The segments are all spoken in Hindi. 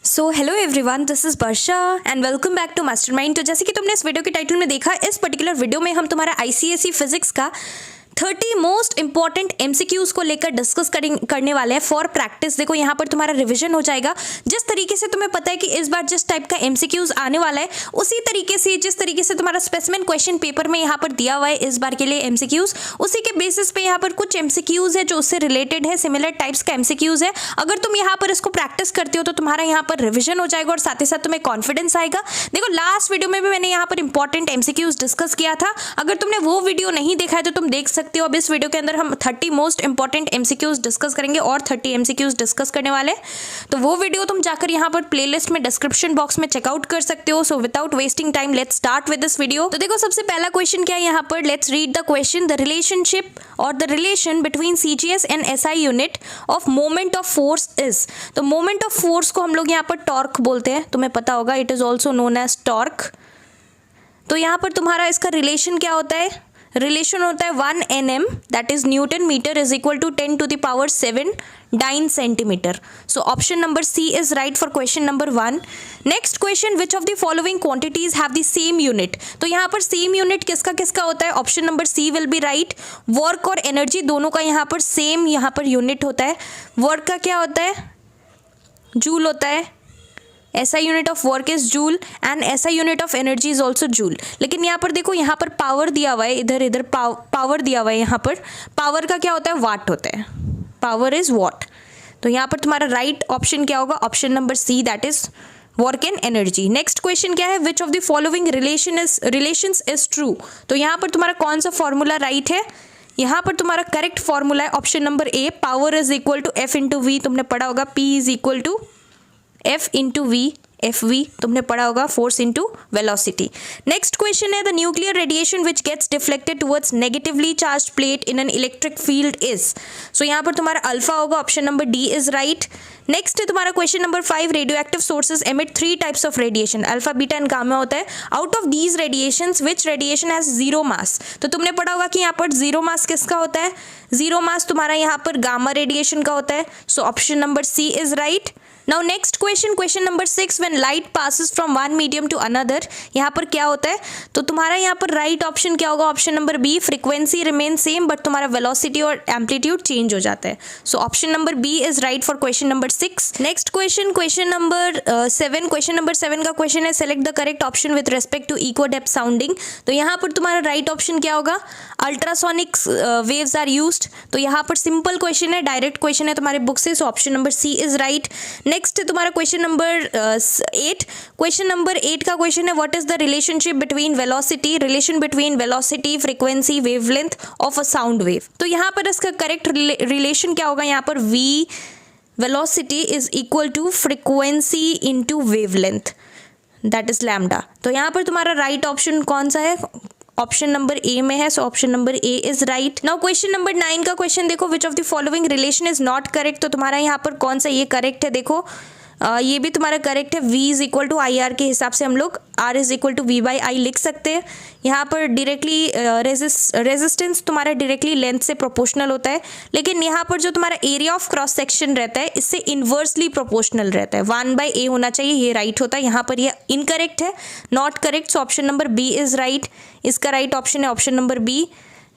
So hello everyone, this is Varsha and welcome back to Mastermind. तो जैसे कि तुमने इस वीडियो के टाइटल में देखा, इस पर्टिकुलर वीडियो में हम तुम्हारा आईसीएसई फिजिक्स का 30 मोस्ट इंपॉर्टेंट एमसीक्यूज को लेकर डिस्कस करने वाले हैं फॉर प्रैक्टिस। देखो यहाँ पर तुम्हारा रिवीजन हो जाएगा। जिस तरीके से तुम्हें पता है कि इस बार जिस टाइप का एमसीक्यूज आने वाला है, उसी तरीके से जिस तरीके से तुम्हारा स्पेसिमेन क्वेश्चन पेपर में यहाँ पर दिया हुआ है इस बार के लिए एमसीक्यूज, उसी के बेसिस पे यहाँ पर कुछ एमसीक्यूज है जो उससे रिलेटेड है, सिमिलर टाइप्स का एमसीक्यूज है। अगर तुम यहाँ पर इसको प्रैक्टिस करते हो तो तुम्हारा यहाँ पर रिविजन हो जाएगा और साथ ही साथ तुम्हें कॉन्फिडेंस आएगा। देखो लास्ट वीडियो में भी मैंने यहाँ पर इंपॉर्टेंट एमसीक्यूज डिस्कस किया था। अगर तुमने वो वीडियो नहीं देखा है तो तुम देख सकते हो। अब इस वीडियो के अंदर हम 30 मोस्ट इंपॉर्टेंट एमसीक्यूज डिस्कस करेंगे और 30 एमसीक्यूज डिस्कस करने वाले। तो वो वीडियो तुम जाकर यहाँ पर प्लेलिस्ट में डिस्क्रिप्शन बॉक्स में चेकआउट कर सकते हो। So without wasting time let's start with this video. तो देखो सबसे पहला क्वेश्चन क्या है यहाँ पर, let's read the question. The relationship और the relation between CGS and SI unit of moment of force is. तो मोमेंट ऑफ फोर्स को हम लोग यहाँ पर टॉर्क बोलते हैं, तुम्हें पता होगा, it is also known as torque. तो यहाँ पर तुम्हारा इसका रिलेशन क्या होता है, रिलेशन होता है 1 nm that is newton metre is equal to 10 to the power 7 dyne centimetre. So option number C is right for question number 1। Next question, which of the following quantities have the same unit. तो यहाँ पर सेम यूनिट किसका किसका होता है, option number C will be right. Work और एनर्जी दोनों का यहाँ पर सेम यहाँ पर यूनिट होता है। वर्क का क्या होता है, जूल होता है। SI unit of work is joule and SI unit of energy is also joule. लेकिन यहाँ पर देखो, यहाँ पर पावर दिया हुआ है, इधर इधर पावर दिया हुआ है। यहाँ पर पावर का क्या होता है, वाट होता है, पावर इज वॉट। तो यहाँ पर तुम्हारा राइट ऑप्शन क्या होगा, option number see that is work and energy. Next question क्या है, which of the following relations is true. तो यहाँ पर तुम्हारा कौन सा फॉर्मूला राइट है, यहाँ पर तुम्हारा करेक्ट फॉर्मूला है option number A, power is equal to F into v. तुमने पढ़ा होगा P is equal to F into v, F v तुमने पढ़ा होगा, force into velocity. Next question है, the nuclear radiation which gets deflected towards negatively charge plate in an electric field is. So यहाँ पर तुम्हारा अल्फा होगा, option number D is right. Next है तुम्हारा question number 5, radio active sources emit 3 types of radiation, alpha beta and gamma होता है। Out of these radiations which radiation has zero mass. तो तुमने पढ़ा होगा कि यहाँ पर जीरो मास किसका होता है, जीरो मास तुम्हारा यहाँ पर गामा रेडिएशन का होता है। So option number C is right. Now next question, question number 6, when light passes from one medium to another, यहाँ पर क्या होता है। तो तुम्हारा यहाँ पर राइट ऑप्शन क्या होगा, option number B, frequency remain same but तुम्हारा वेलोसिटी और एम्पलीट्यूड चेंज हो जाता है। So option number B is right for question number 6। Next question, question number 7, question number 7 का क्वेश्चन है, select the correct option with respect to echo depth sounding. तो यहाँ पर तुम्हारा राइट ऑप्शन क्या होगा, अल्ट्रासोनिक वेव्स आर यूज्ड। तो यहाँ पर सिंपल क्वेश्चन है, डायरेक्ट क्वेश्चन है तुम्हारे बुक से। So option number C is right. Next है तुम्हारा क्वेश्चन नंबर 8। क्वेश्चन नंबर 8 का क्वेश्चन है, what is the relationship between velocity, relation between velocity, frequency, wavelength of a sound wave. तो यहाँ पर इसका करेक्ट रिलेशन क्या होगा, यहाँ पर v velocity is equal to frequency into wavelength that is lambda. तो यहाँ पर तुम्हारा राइट ऑप्शन कौन सा है, ऑप्शन नंबर ए में है। So option number A is right. Now question number 9 का क्वेश्चन देखो, विच of the following relation is not correct. तो तुम्हारा यहाँ पर कौन सा ये करेक्ट है, देखो ये भी तुम्हारा करेक्ट है। v is equal to I R के हिसाब से हम लोग r is equal to V by I लिख सकते हैं। यहाँ पर डायरेक्टली रेजिस्टेंस तुम्हारा डायरेक्टली लेंथ से प्रोपोर्शनल होता है, लेकिन यहाँ पर जो तुम्हारा एरिया ऑफ क्रॉस सेक्शन रहता है इससे इन्वर्सली प्रोपोर्शनल रहता है, 1/a होना चाहिए, ये राइट होता है। यहाँ पर ये इनकरेक्ट है, not correct. So option number B is right, इसका राइट ऑप्शन है option number B.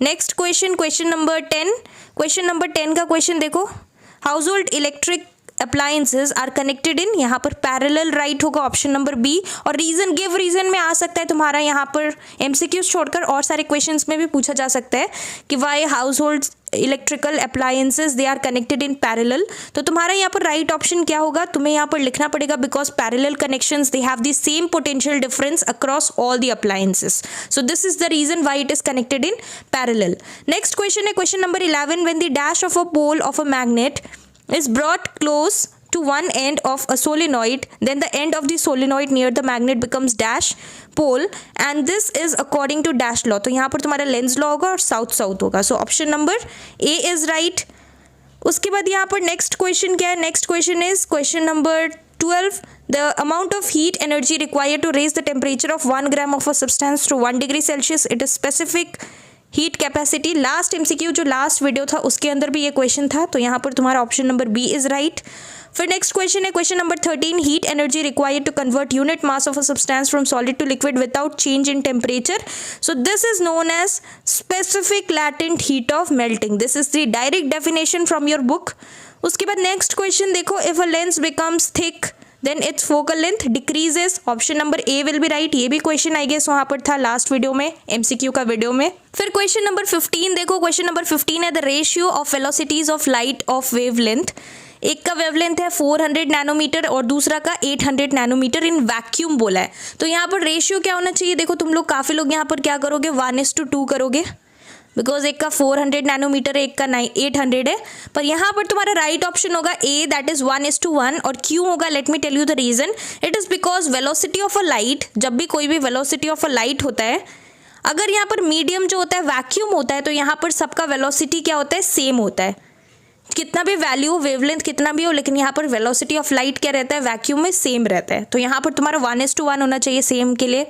Next question, question number 10, question number 10 का क्वेश्चन देखो, household electric appliances are connected in, यहाँ पर पैरेलल राइट होगा ऑप्शन नंबर बी। और रीजन, गिव रीजन में आ सकता है तुम्हारा, यहाँ पर एमसीक्यूज छोड़कर और सारे क्वेश्चंस में भी पूछा जा सकता है कि why household electrical appliances they are connected in parallel. तो तुम्हारा यहाँ पर राइट ऑप्शन क्या होगा, तुम्हें यहाँ पर लिखना पड़ेगा, because parallel connections they have the same potential difference across all the appliances, so this is the reason why it is connected in parallel. Next question है question number 11, when the dash of a pole of a magnet is brought close to one end of a solenoid, then the end of the solenoid near the magnet becomes dash pole and this is according to dash law। तो यहाँ पर तुम्हारा लेंस लॉ होगा और साउथ साउथ होगा। सो option number A is right. उसके बाद यहाँ पर नेक्स्ट क्वेश्चन क्या है, next question is question number 12, the amount of heat energy required to raise the temperature of 1 gram of a substance to 1 degree Celsius, it is specific heat capacity. Last MCQ जो लास्ट वीडियो था उसके अंदर भी ये क्वेश्चन था, तो यहाँ पर तुम्हारा option number B is right. फिर नेक्स्ट क्वेश्चन है question number 13, heat energy required to convert unit mass of a substance from solid to liquid without change in temperature. So this is known as specific latent heat of melting. This is the direct definition from your book. उसके बाद नेक्स्ट क्वेश्चन देखो, if a lens becomes thick then its focal length decreases. Option number A will be right. ये भी क्वेश्चन आई गेस वहां पर था लास्ट वीडियो में, एमसीक्यू का वीडियो में. फिर क्वेश्चन नंबर 15 देखो, क्वेश्चन नंबर 15 है the ratio of velocities of light of wavelength. एक का वेवलेंथ है 400 नैनोमीटर और दूसरा का 800 नैनोमीटर इन वैक्यूम बोला है. तो यहाँ पर रेशियो क्या होना चाहिए? देखो तुम लोग काफी लोग यहाँ पर क्या करोगे, 1:2 करोगे, बिकॉज एक का 400 नैनोमीटर है, एक का 800 है. पर यहाँ पर तुम्हारा राइट ऑप्शन होगा ए, दैट इज 1:1. और क्यों होगा, let me tell you the reason. It is because velocity of a light, जब भी कोई भी वेलोसिटी ऑफ अ लाइट होता है, अगर यहाँ पर मीडियम जो होता है वैक्यूम होता है, तो यहाँ पर सबका वेलोसिटी क्या होता है, सेम होता है. कितना भी वैल्यू हो, वेवलेंथ कितना भी हो, लेकिन यहाँ पर वेलोसिटी ऑफ लाइट क्या रहता है, वैक्यूम में सेम रहता है. तो यहाँ पर तुम्हारा 1:1 होना चाहिए सेम के लिए.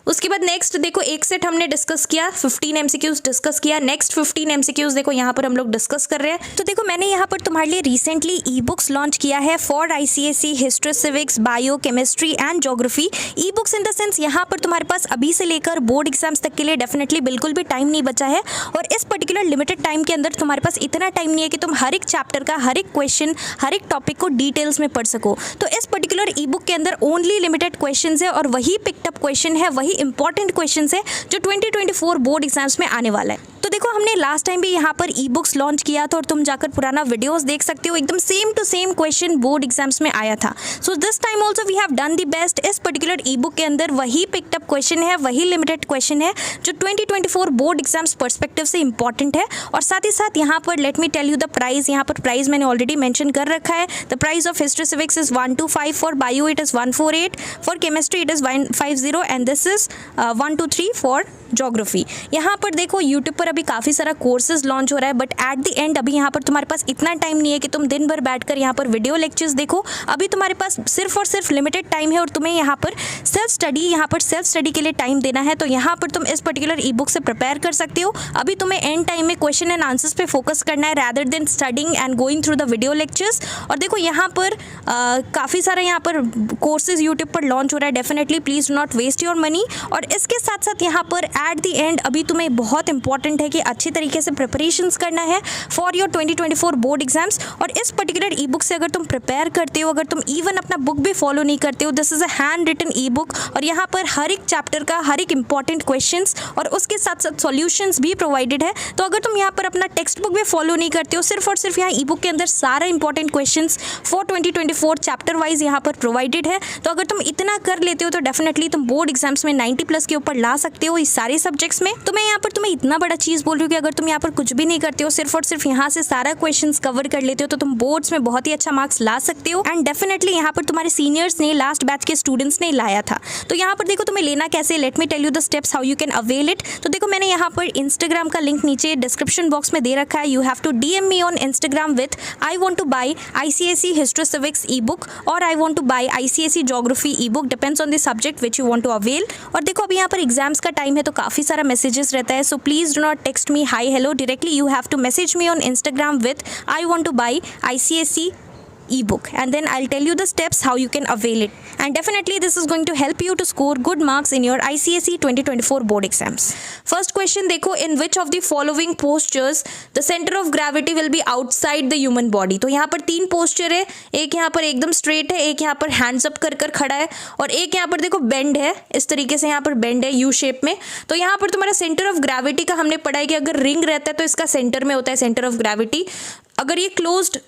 उसके बाद नेक्स्ट देखो, एक सेट हमने डिस्कस किया, 15 एमसीक्यूज डिस्कस किया. नेक्स्ट 15 एमसीक्यूज देखो यहाँ पर हम लोग डिस्कस कर रहे हैं. तो देखो मैंने यहाँ पर तुम्हारे लिए रिसेंटली ई बुक्स लॉन्च किया है for ICSE history, civics, bio, chemistry and geography. E books in the sense यहाँ पर तुम्हारे पास अभी से लेकर बोर्ड एग्जाम्स तक के लिए डेफिनेटली बिल्कुल भी टाइम नहीं बचा है. और इस पर्टिकुलर लिमिटेड टाइम के अंदर तुम्हारे पास इतना टाइम नहीं है कि तुम हर एक चैप्टर का हर एक क्वेश्चन, हर एक टॉपिक को डिटेल्स में पढ़ सको. तो इस पर्टिकुलर ई बुक के अंदर ओनली लिमिटेड क्वेश्चन है और वही पिकअप क्वेश्चन है, वही इंपॉर्टेंट क्वेश्चन है जो 2024 बोर्ड एग्जाम्स में आने वाला है. तो देखो हमने लास्ट टाइम भी यहाँ पर ई बुक्स लॉन्च किया था और तुम जाकर पुराना वीडियोस देख सकते हो, एकदम same to same question board exams में आया था. So this time also we have done the best. इस पर्टिकुलर ई बुक के अंदर वही पिकअप क्वेश्चन है, वही लिमिटेड क्वेश्चन है जो 2024 बोर्ड एग्जाम्स पर्सपेक्टिव से इंपॉर्टेंट है. और साथ ही साथ यहाँ पर let me tell you the price. यहाँ पर प्राइस मैंने ऑलरेडी मेंशन कर रखा है. The price of history civics is 125, for bio it is 148, for chemistry it is 150 and this is 123 for geography. यहाँ पर देखो यूट्यूब पर अभी काफ़ी सारा कोर्सेज लॉन्च हो रहा है, बट एट द एंड अभी यहाँ पर तुम्हारे पास इतना टाइम नहीं है कि तुम दिन भर बैठकर यहाँ पर वीडियो लेक्चर्स देखो. अभी तुम्हारे पास सिर्फ और सिर्फ लिमिटेड टाइम है और तुम्हें यहाँ पर सेल्फ स्टडी के लिए टाइम देना है. तो यहाँ पर तुम इस पर्टिकुलर ई बुक से प्रिपेयर कर सकते हो. अभी तुम्हें एंड टाइम में क्वेश्चन एंड आंसर्स पे फोकस करना है rather than studying and going through the video lectures. और देखो यहाँ पर काफ़ी सारा यहाँ पर कोर्सेज यूट्यूब पर लॉन्च हो रहा है. Definitely please do not waste your money. और इसके साथ साथ यहाँ पर एट द एंड अभी तुम्हें बहुत इंपॉर्टेंट है कि अच्छी तरीके से प्रिपरेशंस करना है फॉर योर 2024 बोर्ड एग्जाम्स. और इस पर्टिकुलर ई बुक से अगर तुम प्रिपेयर करते हो, अगर तुम इवन अपना बुक भी फॉलो नहीं करते हो, this is a handwritten E book और यहाँ पर हर एक चैप्टर का हर एक इंपॉर्टेंट क्वेश्चंस और उसके साथ साथ सॉल्यूशंस भी प्रोवाइडेड है. तो अगर तुम यहाँ पर अपना टेक्स्ट बुक भी फॉलो नहीं करते हो, सिर्फ और सिर्फ यहाँ ई बुक के अंदर सारा important questions for 2024 chapter wise यहाँ पर प्रोवाइडेड है. तो अगर तुम इतना कर लेते हो तो डेफिनेटली तुम बोर्ड एग्जाम्स में 90+ के ऊपर ला सकते हो इस सारे सब्जेक्ट्स में. तो मैं यहाँ पर तुम्हें इतना बड़ा चीज़ बोल रही हूँ कि अगर तुम यहाँ पर कुछ भी नहीं करते हो, सिर्फ और सिर्फ यहाँ से सारा क्वेश्चंस कवर कर लेते हो, तो तुम बोर्ड्स में बहुत ही अच्छा मार्क्स ला सकते हो. एंड डेफिनेटली यहाँ पर तुम्हारे सीनियर्स ने, लास्ट बैच के स्टूडेंट्स ने लाया था. तो यहाँ पर देखो तुम्हें लेना कैसे, let me tell you the steps how you can avail it. तो देखो मैंने यहाँ पर इंस्टाग्राम का लिंक नीचे डिस्क्रिप्शन बॉक्स में दे रखा है. You have to DM me on Instagram with I want to buy ICSE history civics e book और I want to buy ICSE geography e book, depends on the subject which you want to avail. और देखो अभी यहाँ पर एग्जाम्स का टाइम है तो काफ़ी सारा मैसेजेस रहता है. So please do not text me hi hello directly. You have to message me on Instagram with I want to buy ICSE ebook and then I'll tell you the steps how you can avail it, and definitely this is going to help you to score good marks in your ICSE 2024 board exams. First question देखो, in which of the following postures the center of gravity will be outside the human body. तो यहाँ पर 3 पोस्चर है, एक यहाँ पर एकदम स्ट्रेट है, एक यहाँ पर हैंड्स अप कर कर खड़ा है और एक यहाँ पर देखो बेंड है, इस तरीके से यहाँ पर बेंड है यू शेप में. तो यहाँ पर तुम्हारा सेंटर ऑफ ग्रेविटी का हमने पढ़ा है कि अगर रिंग रहता है तो इसका सेंटर में होता है सेंटर ऑफ ग्रेविटी. अगर ये क्लोज्ड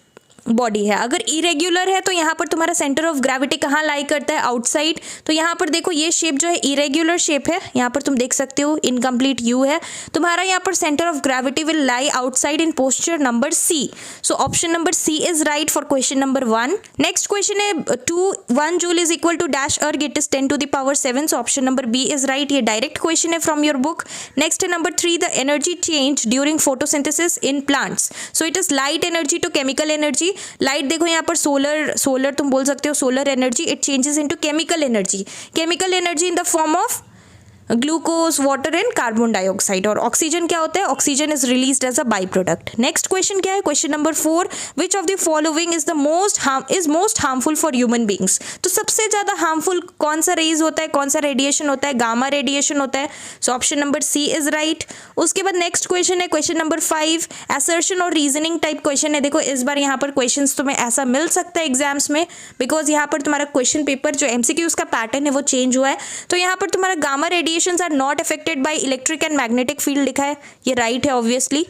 बॉडी है, अगर इरेग्युलर है तो यहाँ पर तुम्हारा सेंटर ऑफ ग्रेविटी कहाँ लाई करता है, आउटसाइड. तो यहाँ पर देखो ये शेप जो है इरेग्युलर शेप है, यहाँ पर तुम देख सकते हो इनकम्प्लीट यू है. तुम्हारा यहाँ पर centre of gravity will lie outside in posture number C. So option number C is right for question number 1. Next question है 1 joule is equal to dash erg, it is 10⁻⁷. So option number B is right. ये डायरेक्ट क्वेश्चन है फ्रॉम योर बुक. नेक्स्ट है number 3, the energy change during photosynthesis in plants. So it is light energy to chemical energy. Light देखो यहाँ पर सोलर तुम बोल सकते हो solar energy, it changes into chemical energy in the form of glucose, water and carbon dioxide. और ऑक्सीजन क्या होता है? Oxygen is released as a by product. Next question क्या है? Question number 4, which of the following is most harmful for human beings. तो सबसे ज्यादा हार्मफुल कौन सा रेज होता है, कौन सा रेडिएशन होता है? गामा रेडिएशन होता है। So option number C is right. उसके बाद नेक्स्ट क्वेश्चन है क्वेश्चन नंबर 5, असर्शन और रीजनिंग टाइप क्वेश्चन है। देखो इस बार यहाँ पर क्वेश्चन तुम्हें ऐसा मिल सकता है एग्जाम्स में, बिकॉज यहाँ पर तुम्हारा क्वेश्चन पेपर जो एमसीक्यूज का पैटर्न है वो चेंज हुआ है। तो यहाँ पर तुम्हारा gamma radiations are not affected by electric and magnetic field लिखा है, ये राइट है ऑब्वियसली,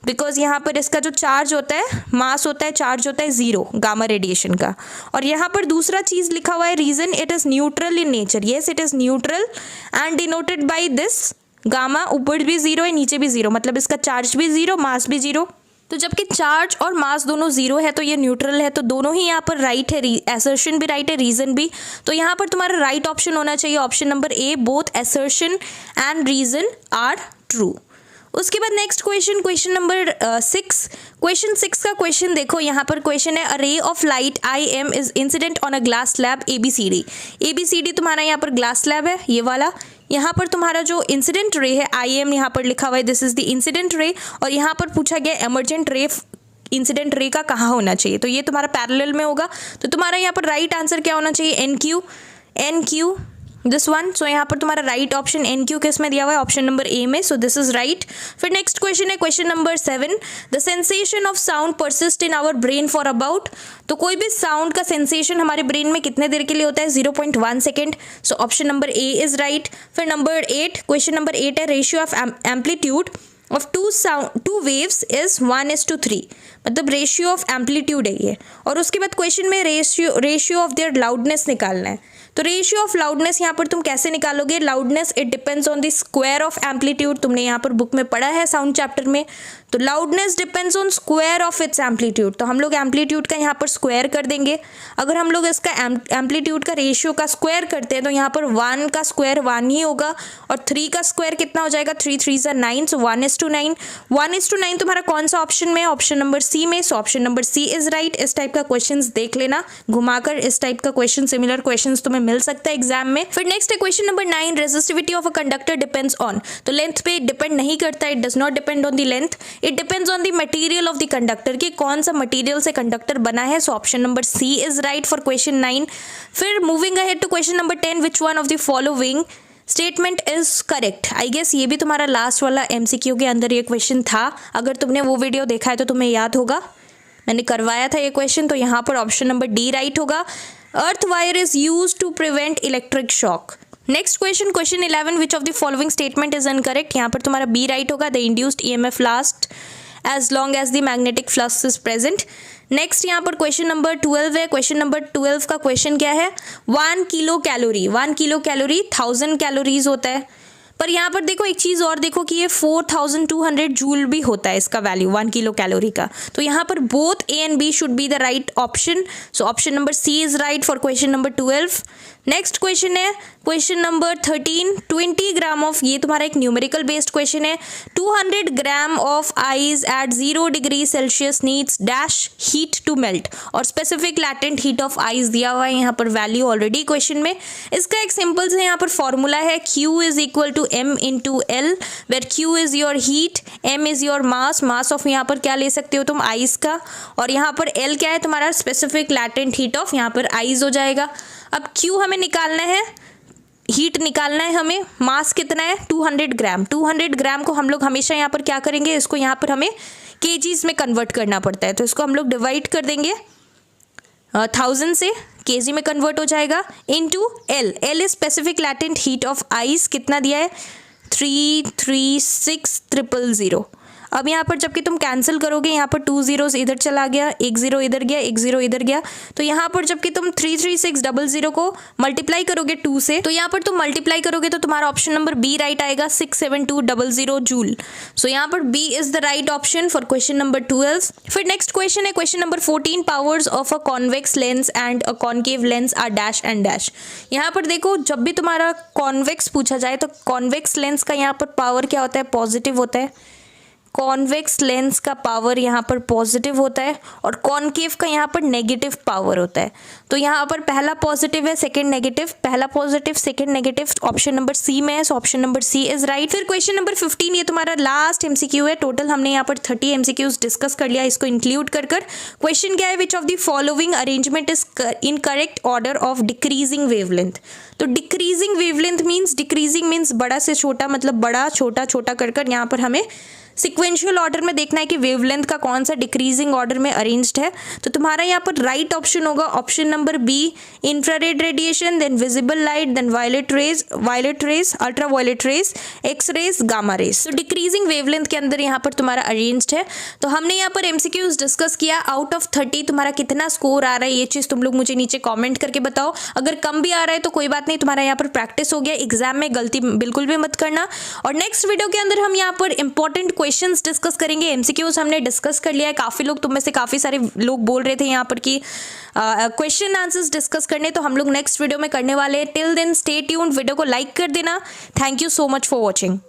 बिकॉज यहाँ पर इसका जो चार्ज होता है, मास होता है, चार्ज होता है 0 गामा रेडिएशन का। और यहाँ पर दूसरा चीज लिखा हुआ है reason, it is neutral in nature. Yes, it is neutral and denoted by this gamma. ऊपर भी 0 है, नीचे भी 0, मतलब इसका चार्ज भी 0, मास भी 0। तो जबकि चार्ज और मास दोनों 0 है तो ये न्यूट्रल है, तो दोनों ही यहाँ पर राइट है, असर्शन भी राइट है, रीजन भी। तो यहाँ पर तुम्हारा राइट ऑप्शन होना चाहिए option number A, both assertion and reason are true. उसके बाद next question, question number 6। Question 6 का क्वेश्चन देखो, यहाँ पर क्वेश्चन है, a ray of light IM is incident on a glass slab ABCD। ABCD तुम्हारा यहाँ पर ग्लास स्लैब है, ये वाला। यहाँ पर तुम्हारा जो इंसिडेंट रे है IM यहाँ पर लिखा हुआ है, this is the incident ray. और यहाँ पर पूछा गया एमर्जेंट रे, इंसिडेंट रे का कहाँ होना चाहिए, तो ये तुम्हारा पैरेलल में होगा। तो तुम्हारा यहाँ पर राइट आंसर क्या होना चाहिए? NQ this one. सो यहाँ पर तुम्हारा राइट ऑप्शन NQ किस में दिया हुआ है? ऑप्शन नंबर ए में। So this is right. फिर नेक्स्ट क्वेश्चन है question number 7, the sensation of sound persist in our brain for about. तो कोई भी साउंड का सेंसेशन हमारे ब्रेन में कितने देर के लिए होता है? 0.1 second. So option number A is right. फिर नंबर 8, क्वेश्चन नंबर 8 है, ratio of amplitude of two waves is 1:3, मतलब रेशियो ऑफ एम्पलीट्यूड है ये। और उसके बाद क्वेश्चन में रेशियो ऑफ देयर लाउडनेस निकालना है। तो रेशियो ऑफ लाउडनेस यहाँ पर तुम कैसे निकालोगे? Loudness it depends on the square of amplitude, तुमने यहाँ पर बुक में पढ़ा है साउंड चैप्टर में। तो loudness depends on square of its amplitude, तो हम लोग एम्पलीट्यूड का यहाँ पर स्क्वायर कर देंगे। अगर हम लोग इसका एम्पलीट्यूड का रेशियो का स्क्वायर करते हैं तो यहाँ पर 1 का स्क्वायर 1 ही होगा, और 3 का स्क्वायर कितना हो जाएगा? 3 3 9, सो 1:9। 1:9 तुम्हारा कौन सा ऑप्शन में है? ऑप्शन नंबर सी में। So option number C is right. इस टाइप का क्वेश्चन देख लेना घुमाकर, इस टाइप का क्वेश्चन, सिमिलर क्वेश्चन तुम्हें मिल सकता है एग्जाम में। फिर नेक्स्ट है question number 9, resistivity of a conductor depends on. तो लेंथ पे डिपेंड नहीं करता, it does not depend on the length, it depends on the material of the conductor, कि कौन सा मटेरियल से कंडक्टर बना है। So option number C is right for question 9। फिर moving ahead to question number 10, which one of the following statement is correct. I guess ये भी तुम्हारा लास्ट वाला MCQ के अंदर ये क्वेश्चन था, अगर तुमने वो वीडियो देखा है तो तुम्हें याद होगा, मैंने करवाया था ये क्वेश्चन। तो यहाँ पर ऑप्शन नंबर डी राइट होगा। Earth wire is use to prevent electric shock. Next question, question 11, which of the following statement is incorrect. यहाँ पर तुम्हारा बी राइट होगा, the induced EMF last as long as the magnetic flux is present। नेक्स्ट यहाँ पर क्वेश्चन नंबर 12 है। क्वेश्चन नंबर 12 का क्वेश्चन क्या है? 1 किलो कैलोरी 1000 कैलोरीज होता है। पर यहाँ पर देखो एक चीज़ और देखो कि ये 4200 जूल भी होता है इसका वैल्यू 1 किलो कैलोरी का। तो यहाँ पर both A and B should be the right option. So option number C is right for question number 12। Next question है क्वेश्चन नंबर 13, 20 ग्राम ऑफ, ये तुम्हारा एक न्यूमेरिकल बेस्ड क्वेश्चन है, 200 gram of ice at 0 degree Celsius needs dash heat to melt, और specific latent heat of ice दिया हुआ है यहाँ पर वैल्यू ऑलरेडी क्वेश्चन में। इसका एक सिंपल से यहाँ पर फॉर्मूला है, Q is equal to M into L, where Q is your heat, M is your mass, mass of यहाँ पर क्या ले सकते हो तुम? आइस का, और यहाँ पर L क्या है तुम्हारा? स्पेसिफिक लैटेंट हीट ऑफ यहाँ पर आइस हो जाएगा। अब Q हमें निकालना है, हीट निकालना है हमें, मास कितना है? 200 ग्राम। 200 ग्राम को हम लोग हमेशा यहाँ पर क्या करेंगे? इसको यहाँ पर हमें केजीज में कन्वर्ट करना पड़ता है, तो इसको हम लोग डिवाइड कर देंगे 1000 से, केजी में कन्वर्ट हो जाएगा, into L। L is specific latent heat of ice, कितना दिया है? 336000। अब यहाँ पर जबकि तुम कैंसिल करोगे, यहाँ पर 2 zeros इधर चला गया, 1 0 इधर गया, 1 0 इधर गया, तो यहाँ पर जबकि तुम 33600 को मल्टीप्लाई करोगे 2 से, तो यहाँ पर तुम मल्टीप्लाई करोगे तो तुम्हारा ऑप्शन नंबर बी राइट आएगा, 67200 जूल। सो यहाँ पर B is the right option for question number 12। फिर नेक्स्ट क्वेश्चन है question number 14, powers of a convex lens and a concave lens are dash and dash. यहाँ पर देखो जब भी तुम्हारा कॉन्वेक्स पूछा जाए तो कॉन्वेक्स लेंस का यहाँ पर पावर क्या होता है? पॉजिटिव होता है। कॉन्वेक्स लेंस का पावर यहाँ पर पॉजिटिव होता है और कॉनकेव का यहाँ पर नेगेटिव पावर होता है। तो यहाँ पर पहला पॉजिटिव है, सेकंड नेगेटिव, पहला positive second negative, option number C में है, so option number C is right. फिर क्वेश्चन नंबर 15, ये तुम्हारा लास्ट एमसीक्यू है। टोटल हमने यहाँ पर 30 एमसीक्यूज डिस्कस कर लिया इसको इंक्लूड कर कर। क्वेश्चन क्या है, which of the following arrangement is in correct order of decreasing wavelength. तो decreasing wavelength means, decreasing means बड़ा से छोटा, मतलब बड़ा छोटा छोटा कर कर यहाँ पर हमें सिक्वेंशियल ऑर्डर में देखना है कि वेवलेंथ का कौन सा डिक्रीजिंग ऑर्डर में अरेंज्ड है। तो तुम्हारा यहाँ पर राइट ऑप्शन होगा option number B, infrared radiation, then visible light, then violet rays, ultraviolet rays, X rays, gamma rays. तो डिक्रीजिंग वेवलेंथ के अंदर यहाँ पर तुम्हारा अरेंज्ड है। तो हमने यहाँ पर एमसीक्यूज डिस्कस किया। आउट ऑफ 30 तुम्हारा कितना स्कोर आ रहा है, ये चीज़ तुम लोग मुझे नीचे कॉमेंट करके बताओ। अगर कम भी आ रहा है तो कोई बात नहीं, तुम्हारा यहाँ पर प्रैक्टिस हो गया, एग्जाम में गलती बिल्कुल भी मत करना। और नेक्स्ट वीडियो के अंदर हम यहाँ पर इंपॉर्टेंट क्वेश्चंस डिस्कस करेंगे। एमसीक्यूज हमने डिस्कस कर लिया है। काफ़ी लोग, तुम में से काफ़ी सारे लोग बोल रहे थे यहाँ पर कि क्वेश्चन आंसर्स डिस्कस करने, तो हम लोग नेक्स्ट वीडियो में करने वाले हैं। Till then stay tuned, video को लाइक कर देना। Thank you so much for watching.